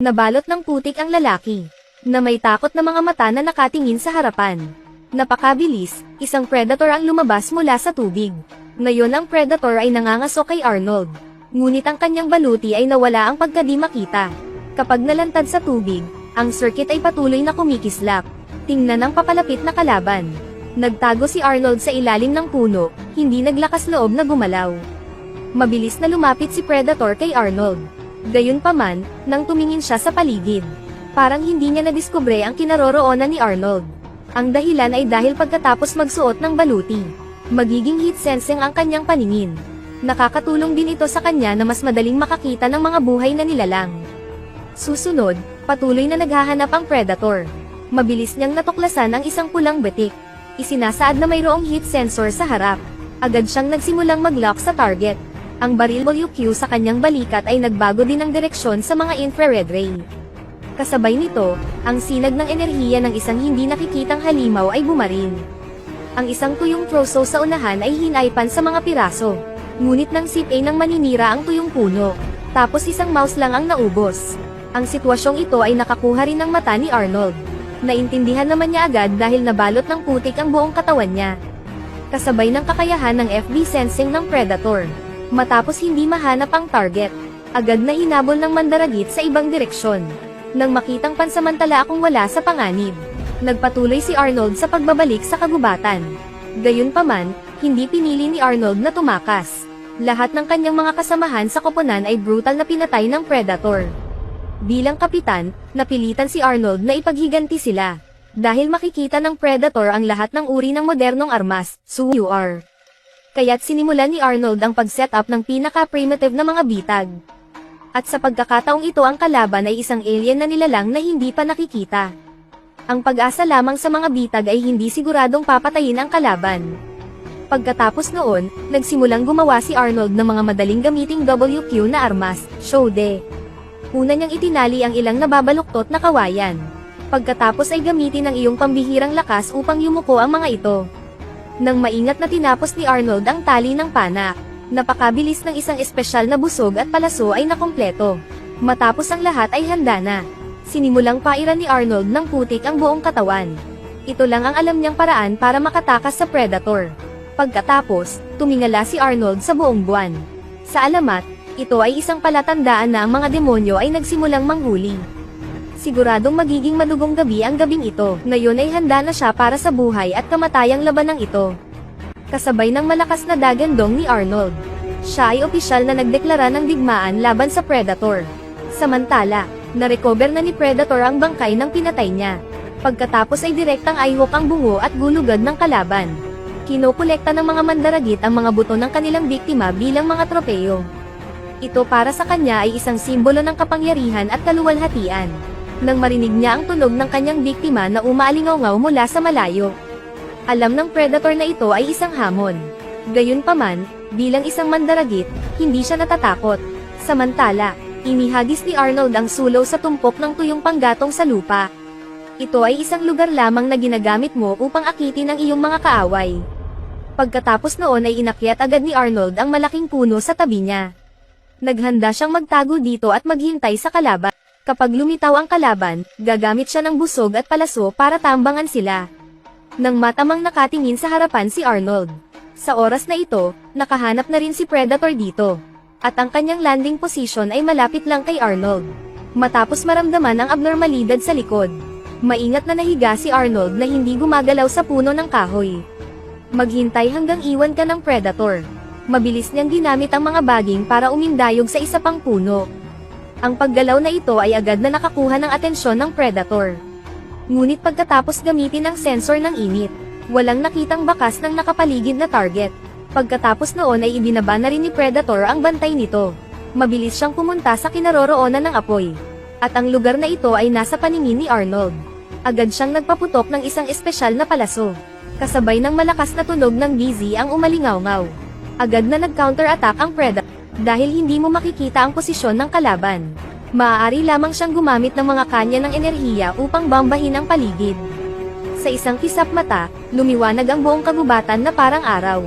Nabalot ng putik ang lalaki, na may takot na mga mata na nakatingin sa harapan. Napakabilis, isang predator ang lumabas mula sa tubig. Ngayon ang predator ay nangangaso kay Arnold. Ngunit ang kanyang baluti ay nawala ang pagkadi makita. Kapag nalantad sa tubig, ang circuit ay patuloy na kumikislap. Tingnan ang papalapit na kalaban. Nagtago si Arnold sa ilalim ng puno, hindi naglakas loob na gumalaw. Mabilis na lumapit si Predator kay Arnold. Gayunpaman, nang tumingin siya sa paligid, parang hindi niya nadiskubre ang kinaroroonan ni Arnold. Ang dahilan ay dahil pagkatapos magsuot ng baluti, magiging heat sensing ang kanyang paningin. Nakakatulong din ito sa kanya na mas madaling makakita ng mga buhay na nilalang. Susunod, patuloy na naghahanap ang Predator. Mabilis niyang natuklasan ang isang pulang batik. Isinasaad na mayroong heat sensor sa harap. Agad siyang nagsimulang mag-lock sa target. Ang baril WQ sa kanyang balikat ay nagbago din ng direksyon sa mga infrared ray. Kasabay nito, ang sinag ng enerhiya ng isang hindi nakikitang halimaw ay bumaril. Ang isang tuyong troso sa unahan ay hinaypan sa mga piraso. Ngunit nang sip-a nang maninira ang tuyong puno. Tapos isang mouse lang ang naubos. Ang sitwasyong ito ay nakakuha rin ng mata ni Arnold. Naintindihan naman niya agad dahil nabalot ng putik ang buong katawan niya. Kasabay ng kakayahan ng FB sensing ng Predator. Matapos hindi mahanap ang target, agad na hinabol ng mandaragit sa ibang direksyon. Nang makitang pansamantala akong wala sa panganib, nagpatuloy si Arnold sa pagbabalik sa kagubatan. Gayunpaman, hindi pinili ni Arnold na tumakas. Lahat ng kanyang mga kasamahan sa koponan ay brutal na pinatay ng Predator. Bilang kapitan, napilitan si Arnold na ipaghiganti sila. Dahil makikita ng Predator ang lahat ng uri ng modernong armas, SUR. Kaya't sinimulan ni Arnold ang pag-set up ng pinaka-primitive na mga bitag. At sa pagkakataong ito ang kalaban ay isang alien na nilalang na hindi pa nakikita. Ang pag-asa lamang sa mga bitag ay hindi siguradong papatayin ang kalaban. Pagkatapos noon, nagsimulang gumawa si Arnold ng mga madaling gamiting WQ na armas, Shode. Una niyang itinali ang ilang nababaluktot na kawayan. Pagkatapos ay gamitin ang iyong pambihirang lakas upang yumuko ang mga ito. Nang maingat na tinapos ni Arnold ang tali ng panak, napakabilis ng isang espesyal na busog at palaso ay nakompleto. Matapos ang lahat ay handa na. Sinimulang pairan ni Arnold ng putik ang buong katawan. Ito lang ang alam niyang paraan para makatakas sa Predator. Pagkatapos, tumingala si Arnold sa buong buwan. Sa alamat, ito ay isang palatandaan na ang mga demonyo ay nagsimulang manghuli. Siguradong magiging madugong gabi ang gabing ito. Ngayon ay handa na siya para sa buhay at kamatayang labanang ito. Kasabay ng malakas na dagandong ni Arnold, siya ay opisyal na nagdeklara ng digmaan laban sa Predator. Samantala, narecover na ni Predator ang bangkay ng pinatay niya. Pagkatapos ay direktang ihok ang bungo at gulugad ng kalaban. Kinokolekta ng mga mandaragit ang mga buto ng kanilang biktima bilang mga tropeyo. Ito para sa kanya ay isang simbolo ng kapangyarihan at kaluwalhatian. Nang marinig niya ang tunog ng kanyang biktima na umaalingaw-ngaw mula sa malayo. Alam ng Predator na ito ay isang hamon. Gayunpaman, bilang isang mandaragit, hindi siya natatakot. Samantala, inihagis ni Arnold ang sulaw sa tumpok ng tuyong panggatong sa lupa. Ito ay isang lugar lamang na ginagamit mo upang akitin ang iyong mga kaaway. Pagkatapos noon ay inakyat agad ni Arnold ang malaking puno sa tabi niya. Naghanda siyang magtago dito at maghintay sa kalaban. Kapag lumitaw ang kalaban, gagamit siya ng busog at palaso para tambangan sila. Nang matamang nakatingin sa harapan si Arnold. Sa oras na ito, nakahanap na rin si Predator dito. At ang kanyang landing position ay malapit lang kay Arnold. Matapos maramdaman ang abnormalidad sa likod, maingat na nahiga si Arnold na hindi gumagalaw sa puno ng kahoy. Maghintay hanggang iwan ka ng Predator. Mabilis niyang ginamit ang mga baging para umindayog sa isa pang puno. Ang paggalaw na ito ay agad na nakakuha ng atensyon ng Predator. Ngunit pagkatapos gamitin ang sensor ng init, walang nakitang bakas ng nakapaligid na target. Pagkatapos noon ay ibinaba na rin ni Predator ang bantay nito. Mabilis siyang pumunta sa kinaroroonan ng apoy. At ang lugar na ito ay nasa paningin ni Arnold. Agad siyang nagpaputok ng isang espesyal na palaso. Kasabay ng malakas na tunog ng BZ ang umalingaw-ngaw. Agad na nag-counter-attack ang Predator. Dahil hindi mo makikita ang posisyon ng kalaban, maaari lamang siyang gumamit ng mga kanya ng enerhiya upang bambahin ang paligid. Sa isang kisap mata, lumiwanag ang buong kagubatan na parang araw.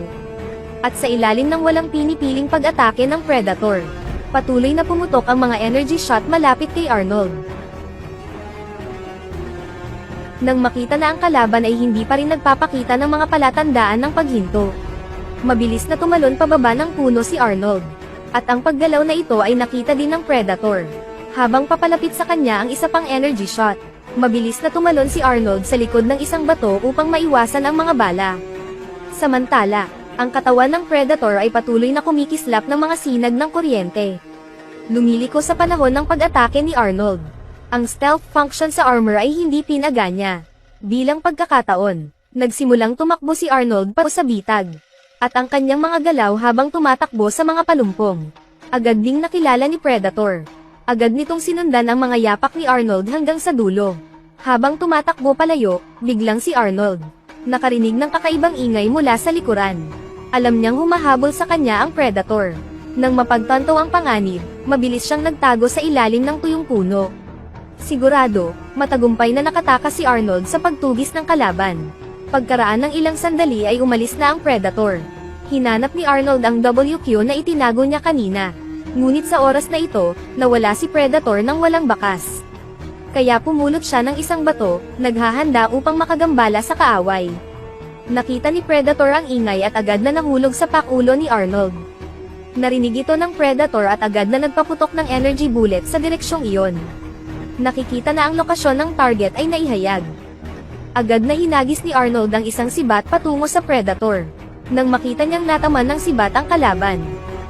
At sa ilalim ng walang pinipiling pag-atake ng Predator, Patuloy na pumutok ang mga energy shot malapit kay Arnold. Nang makita na ang kalaban ay hindi pa rin nagpapakita ng mga palatandaan ng paghinto. Mabilis na tumalon pababa ng puno si Arnold. At ang paggalaw na ito ay nakita din ng Predator. Habang papalapit sa kanya ang isa pang energy shot, mabilis na tumalon si Arnold sa likod ng isang bato upang maiwasan ang mga bala. Samantala, ang katawan ng Predator ay patuloy na kumikislap ng mga sinag ng kuryente. Lumiliko sa panahon ng pag-atake ni Arnold. Ang stealth function sa armor ay hindi pinaganya. Bilang pagkakataon, nagsimulang tumakbo si Arnold pa sa bitag. At ang kanyang mga galaw habang tumatakbo sa mga palumpong. Agad ding nakilala ni Predator. Agad nitong sinundan ang mga yapak ni Arnold hanggang sa dulo. Habang tumatakbo palayo, biglang si Arnold nakarinig ng kakaibang ingay mula sa likuran. Alam niyang humahabol sa kanya ang Predator. Nang mapagtanto ang panganib, mabilis siyang nagtago sa ilalim ng tuyong puno. Sigurado, matagumpay na nakatakas si Arnold sa pagtugis ng kalaban. Pagkaraan ng ilang sandali ay umalis na ang Predator. Hinanap ni Arnold ang WQ na itinago niya kanina. Ngunit sa oras na ito, nawala si Predator nang walang bakas. Kaya pumulot siya ng isang bato, naghahanda upang makagambala sa kaaway. Nakita ni Predator ang ingay at agad na nahulog sa pakulo ni Arnold. Narinig ito ng Predator at agad na nagpaputok ng energy bullet sa direksyong iyon. Nakikita na ang lokasyon ng target ay naihayag. Agad na hinagis ni Arnold ang isang sibat patungo sa Predator. Nang makita niyang nataman ng sibat ang kalaban,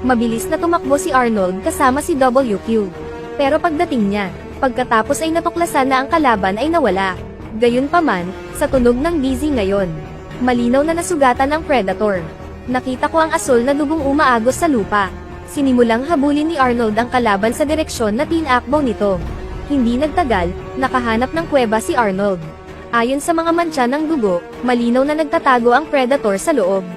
mabilis na tumakbo si Arnold kasama si WQ. Pero pagdating niya, pagkatapos ay natuklasan na ang kalaban ay nawala. Gayunpaman, sa tunog ng busy ngayon, malinaw na nasugatan ang Predator. Nakita ko ang asul na dugong umaagos sa lupa. Sinimulang habulin ni Arnold ang kalaban sa direksyon na tinakbo nito. Hindi nagtagal, nakahanap ng kuweba si Arnold. Ayon sa mga mantsa ng dugo, malinaw na nagtatago ang Predator sa loob.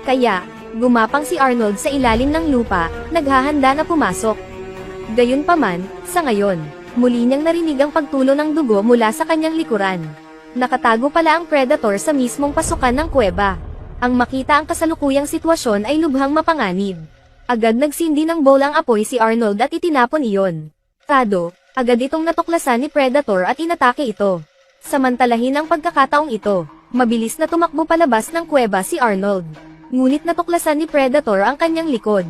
Kaya, gumapang si Arnold sa ilalim ng lupa, naghahanda na pumasok. Gayunpaman, sa ngayon, muli niyang narinig ang pagtulo ng dugo mula sa kanyang likuran. Nakatago pala ang Predator sa mismong pasukan ng kuweba. Ang makita ang kasalukuyang sitwasyon ay lubhang mapanganib. Agad nagsindi ng bowl ang apoy si Arnold at itinapon iyon. Agad itong natuklasan ni Predator at inatake ito. Samantalahin ang pagkakataong ito, mabilis na tumakbo palabas ng kuweba si Arnold. Ngunit natuklasan ni Predator ang kanyang likod.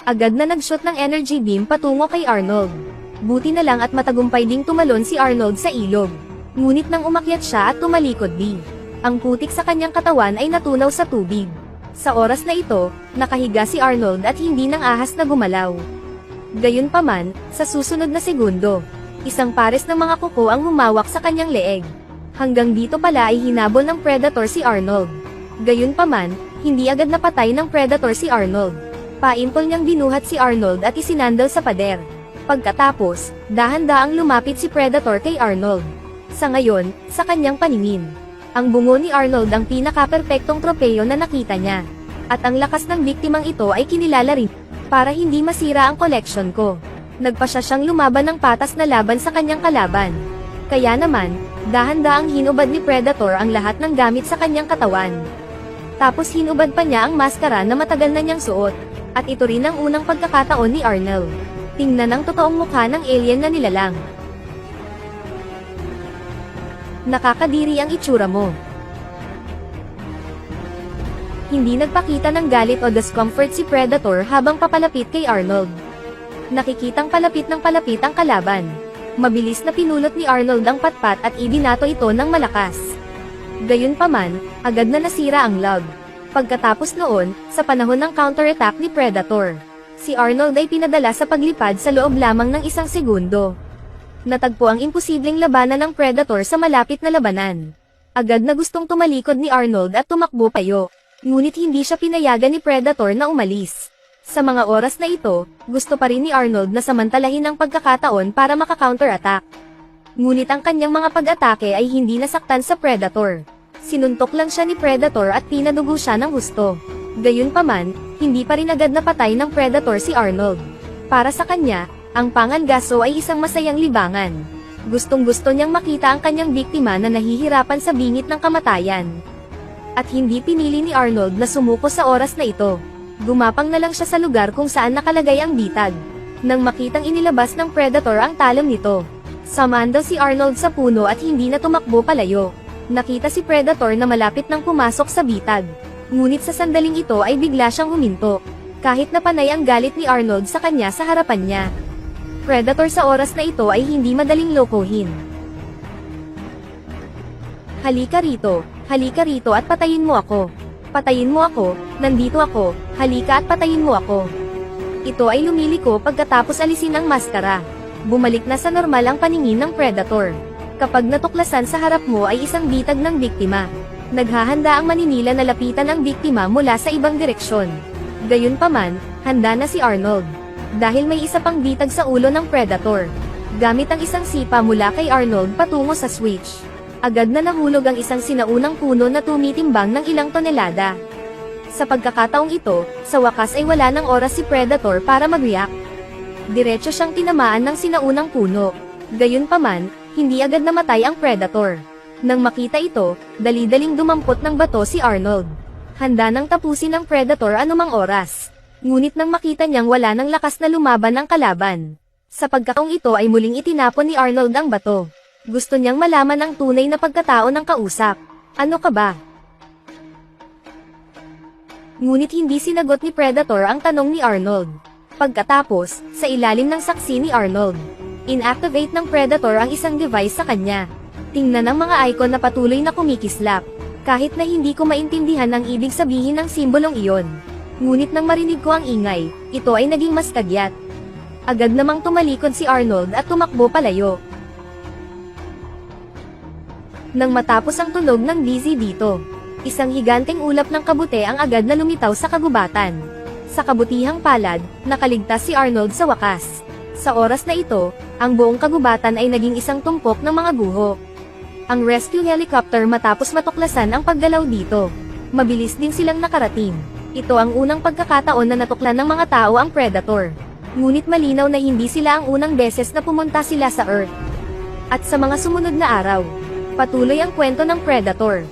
Agad na nag-shoot ng energy beam patungo kay Arnold. Buti na lang at matagumpay ding tumalon si Arnold sa ilog. Ngunit nang umakyat siya at tumalikod ang putik sa kanyang katawan ay natunaw sa tubig. Sa oras na ito, nakahiga si Arnold at hindi nang ahas na gumalaw. Gayunpaman, sa susunod na segundo, isang pares ng mga kuko ang humawak sa kanyang leeg. Hanggang dito pala ay hinabol ng Predator si Arnold. Gayunpaman, hindi agad napatay ng Predator si Arnold. Paimpol niyang binuhat si Arnold at isinandal sa pader. Pagkatapos, dahan-daang lumapit si Predator kay Arnold. Sa ngayon, sa kanyang paningin, ang bungo ni Arnold ang pinaka-perpektong tropeyo na nakita niya. At ang lakas ng biktimang ito ay kinilala rin. Para hindi masira ang koleksyon ko, nagpasya siyang lumaban ng patas na laban sa kanyang kalaban. Kaya naman, dahan-daang hinubad ni Predator ang lahat ng gamit sa kanyang katawan. Tapos hinubad pa niya ang maskara na matagal na niyang suot. At ito rin ang unang pagkakataon ni Arnold. Tingnan ang totoong mukha ng alien na nilalang. Nakakadiri ang itsura mo. Hindi nagpakita ng galit o discomfort si Predator habang papalapit kay Arnold. Nakikitang palapit ng palapit ang kalaban. Mabilis na pinulot ni Arnold ang patpat at ibinato ito ng malakas. Gayunpaman, agad na nasira ang log. Pagkatapos noon, sa panahon ng counterattack ni Predator, si Arnold ay pinadala sa paglipad sa loob lamang ng isang segundo. Natagpo ang imposibleng labanan ng Predator sa malapit na labanan. Agad na gustong tumalikod ni Arnold at tumakbo payo. Ngunit hindi siya pinayagan ni Predator na umalis. Sa mga oras na ito, gusto pa rin ni Arnold na samantalahin ang pagkakataon para maka-counterattack. Ngunit ang kanyang mga pag-atake ay hindi nasaktan sa Predator. Sinuntok lang siya ni Predator at pinadugo siya ng husto. Gayunpaman, hindi pa rin agad napatay ng Predator si Arnold. Para sa kanya, ang pangangaso ay isang masayang libangan. Gustong-gusto niyang makita ang kanyang biktima na nahihirapan sa bingit ng kamatayan. At hindi pinili ni Arnold na sumuko sa oras na ito. Gumapang na lang siya sa lugar kung saan nakalagay ang bitag. Nang makitang inilabas ng Predator ang talam nito, sumando si Arnold sa puno at hindi na tumakbo palayo. Nakita si Predator na malapit nang pumasok sa bitag. Ngunit sa sandaling ito ay bigla siyang huminto. Kahit na panay ang galit ni Arnold sa kanya sa harapan niya. Predator sa oras na ito ay hindi madaling lokohin. Halika rito at patayin mo ako. Patayin mo ako, nandito ako, halika at patayin mo ako. Ito ay lumiliko pagkatapos alisin ang maskara. Bumalik na sa normal ang paningin ng Predator. Kapag natuklasan sa harap mo ay isang bitag ng biktima. Naghahanda ang maninila na lapitan ang biktima mula sa ibang direksyon. Gayunpaman, handa na si Arnold. Dahil may isa pang bitag sa ulo ng Predator. Gamit ang isang sipa mula kay Arnold patungo sa switch. Agad na nahulog ang isang sinaunang puno na tumitimbang ng ilang tonelada. Sa pagkakataong ito, sa wakas ay wala ng oras si Predator para mag-react. Diretso siyang tinamaan ng sinaunang puno. Gayunpaman, hindi agad namatay ang Predator. Nang makita ito, dali-daling dumampot ng bato si Arnold. Handa nang tapusin ng Predator anumang oras. Ngunit nang makita niyang wala ng lakas na lumaban ang kalaban. Sa pagkakataong ito ay muling itinapon ni Arnold ang bato. Gusto niyang malaman ang tunay na pagkatao ng kausap. Ano ka ba? Ngunit hindi sinagot ni Predator ang tanong ni Arnold. Pagkatapos, sa ilalim ng saksi ni Arnold, inactivate ng Predator ang isang device sa kanya. Tingnan ang mga icon na patuloy na kumikislap. Kahit na hindi ko maintindihan ang ibig sabihin ng simbolong iyon. Ngunit nang marinig ko ang ingay, ito ay naging mas kagyat. Agad namang tumalikod si Arnold at tumakbo palayo. Nang matapos ang tunog ng busy dito, isang higanteng ulap ng kabute ang agad na lumitaw sa kagubatan. Sa kabutihang palad, nakaligtas si Arnold sa wakas. Sa oras na ito, ang buong kagubatan ay naging isang tumpok ng mga guho. Ang rescue helicopter matapos matuklasan ang paggalaw dito. Mabilis din silang nakarating. Ito ang unang pagkakataon na natuklan ng mga tao ang Predator. Ngunit malinaw na hindi sila ang unang beses na pumunta sila sa Earth. At sa mga sumunod na araw, patuloy ang kwento ng Predator.